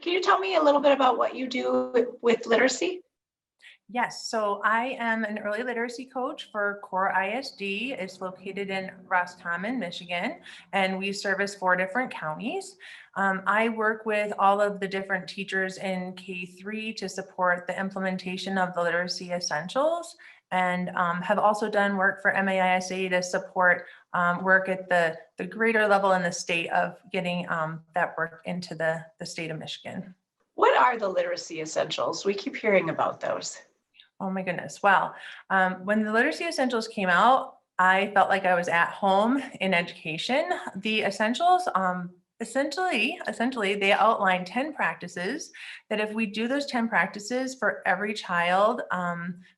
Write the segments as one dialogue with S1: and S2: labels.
S1: Can you tell me a little bit about what you do with literacy?
S2: Yes, so I am an early literacy coach for C.O.O.R ISD. It's located in Roscommon, Michigan, and we service 4 different counties. I work with all of the different teachers in K-3 to support the implementation of the literacy essentials, and have also done work for MAISA to support work at the greater level in the state of getting that work into the state of Michigan.
S1: What are the literacy essentials? We keep hearing about those.
S2: Oh my goodness. Well, when the literacy essentials came out, I felt like I was at home in education. The essentials, essentially, they outline 10 practices that if we do those 10 practices for every child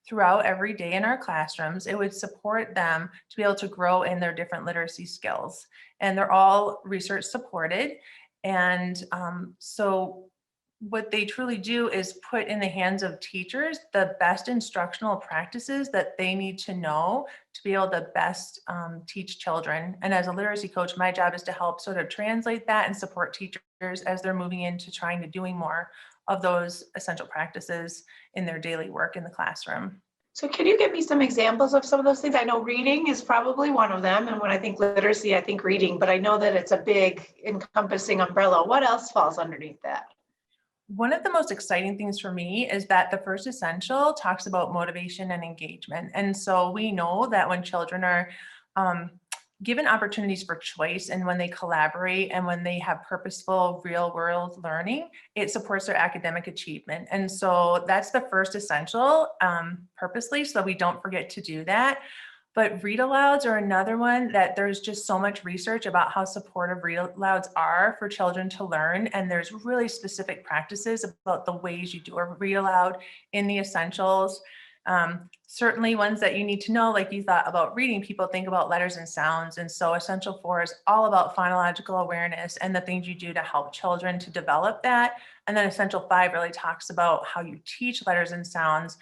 S2: throughout every day in our classrooms, it would support them to be able to grow in their different literacy skills. And they're all research supported. And so what they truly do is put in the hands of teachers the best instructional practices that they need to know to be able to best teach children. And as a literacy coach, my job is to help sort of translate that and support teachers as they're moving into trying to doing more of those essential practices in their daily work in the classroom.
S1: So can you give me some examples of some of those things? I know reading is probably one of them. And when I think literacy, I think reading, but I know that it's a big encompassing umbrella. What else falls underneath that?
S2: One of the most exciting things for me is that the first essential talks about motivation and engagement. And so we know that when children are um, given opportunities for choice and when they collaborate and when they have purposeful real world learning, it supports their academic achievement. And so that's the first essential purposely so that we don't forget to do that. But read alouds are another one that there's just so much research about how supportive read alouds are for children to learn. And there's really specific practices about the ways you do a read aloud in the essentials. Certainly ones that you need to know, like you thought about reading, people think about letters and sounds. And so Essential 4 is all about phonological awareness and the things you do to help children to develop that. And then Essential 5 really talks about how you teach letters and sounds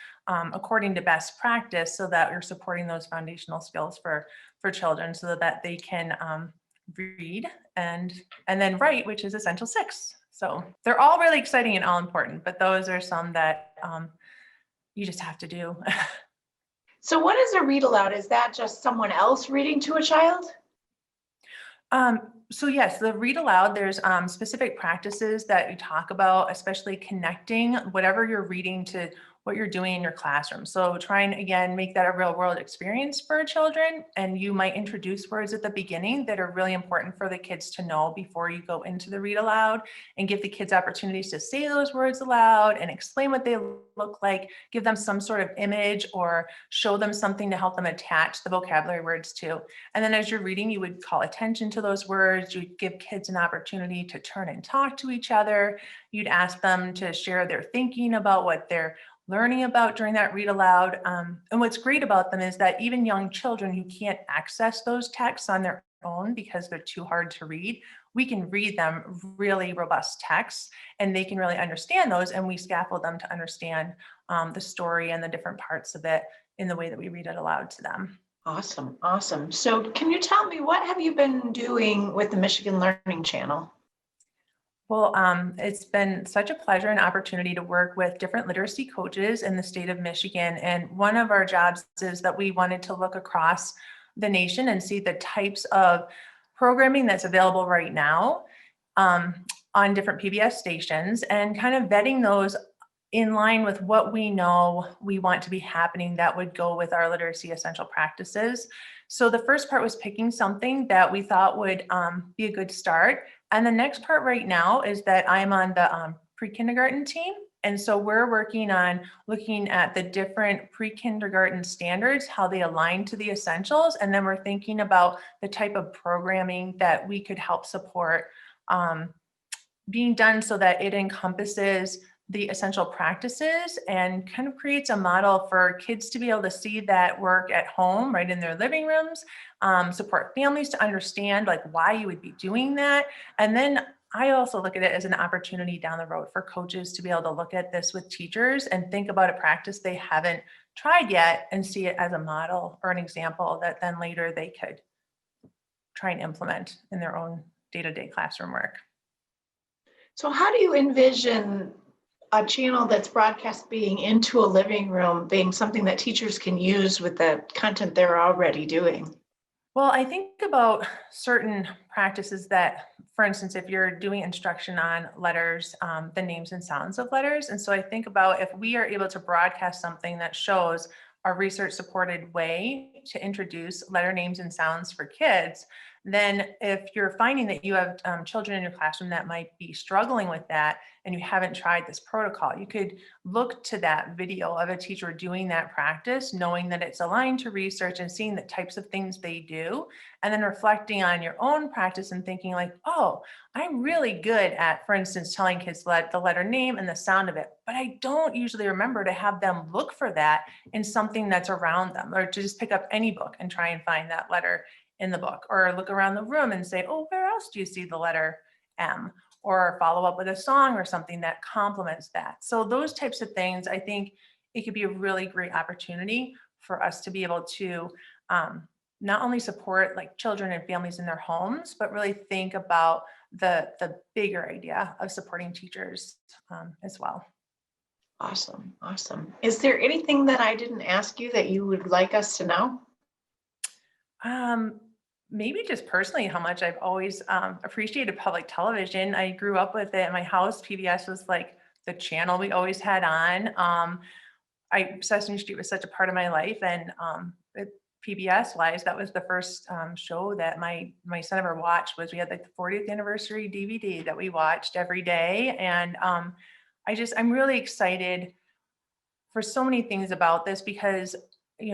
S2: according to best practice so that you're supporting those foundational skills for children so that they can read and then write, which is Essential 6. So they're all really exciting and all important, but those are some that you just have to do.
S1: So what is a read aloud? Is that just someone else reading to a child?
S2: So yes, the read aloud, there's specific practices that you talk about, especially connecting whatever you're reading to what you're doing in your classroom. So try and again, make that a real world experience for children. And you might introduce words at the beginning that are really important for the kids to know before you go into the read aloud and give the kids opportunities to say those words aloud and explain what they look like, give them some sort of image or show them something to help them attach the vocabulary words to. And then as you're reading, you would call attention to those words. You'd give kids an opportunity to turn and talk to each other. You'd ask them to share their thinking about what they're learning about during that read aloud. And what's great about them is that even young children who can't access those texts on their own because they're too hard to read, we can read them really robust texts and they can really understand those, and we scaffold them to understand the story and the different parts of it in the way that we read it aloud to them.
S1: Awesome, awesome. So can you tell me, what have you been doing with the Michigan Learning Channel?
S2: Well, it's been such a pleasure and opportunity to work with different literacy coaches in the state of Michigan. And one of our jobs is that we wanted to look across the nation and see the types of programming that's available right now on different PBS stations and kind of vetting those in line with what we know we want to be happening that would go with our literacy essential practices. So the first part was picking something that we thought would be a good start. And the next part right now is that I'm on the pre-kindergarten team. And so we're working on looking at the different pre-kindergarten standards, how they align to the essentials. And then we're thinking about the type of programming that we could help support being done so that it encompasses the essential practices and kind of creates a model for kids to be able to see that work at home, right in their living rooms, support families to understand like why you would be doing that. And then I also look at it as an opportunity down the road for coaches to be able to look at this with teachers and think about a practice they haven't tried yet and see it as a model or an example that then later they could try and implement in their own day-to-day classroom work.
S1: So how do you envision a channel that's broadcast being into a living room being something that teachers can use with the content they're already doing?
S2: Well, I think about certain practices that, for instance, if you're doing instruction on letters, the names and sounds of letters. And so I think about if we are able to broadcast something that shows a research supported way to introduce letter names and sounds for kids, then if you're finding that you have children in your classroom that might be struggling with that and you haven't tried this protocol, you could look to that video of a teacher doing that practice, knowing that it's aligned to research and seeing the types of things they do, and then reflecting on your own practice and thinking like, oh, I'm really good at, for instance, telling kids the letter name and the sound of it, but I don't usually remember to have them look for that in something that's around them, or to just pick up any book and try and find that letter in the book, or look around the room and say, oh, where else do you see the letter M? Or follow up with a song or something that complements that. So those types of things, I think it could be a really great opportunity for us to be able to not only support like children and families in their homes, but really think about the bigger idea of supporting teachers as well.
S1: Awesome, awesome. Is there anything that I didn't ask you that you would like us to know?
S2: Um, Maybe just personally, how much I've always appreciated public television. I grew up with it in my house. PBS was like the channel we always had on. Sesame Street was such a part of my life, and PBS wise, that was the first show that my son ever watched. Was we had like the 40th anniversary DVD that we watched every day, and I'm really excited for so many things about this because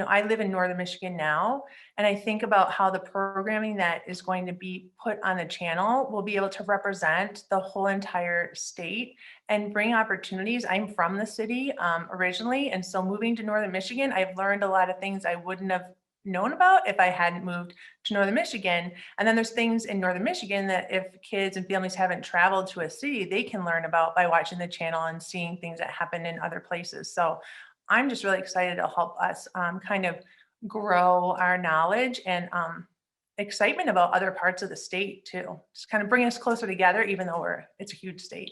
S2: I live in northern Michigan now, and I think about how the programming that is going to be put on the channel will be able to represent the whole entire state and bring opportunities. I'm from the city originally, and so moving to northern Michigan, I've learned a lot of things I wouldn't have known about if I hadn't moved to northern Michigan. And then there's things in northern Michigan that if kids and families haven't traveled to a city, they can learn about by watching the channel and seeing things that happen in other places. So I'm just really excited to help us kind of grow our knowledge and excitement about other parts of the state too. Just kind of bring us closer together, even though it's a huge state.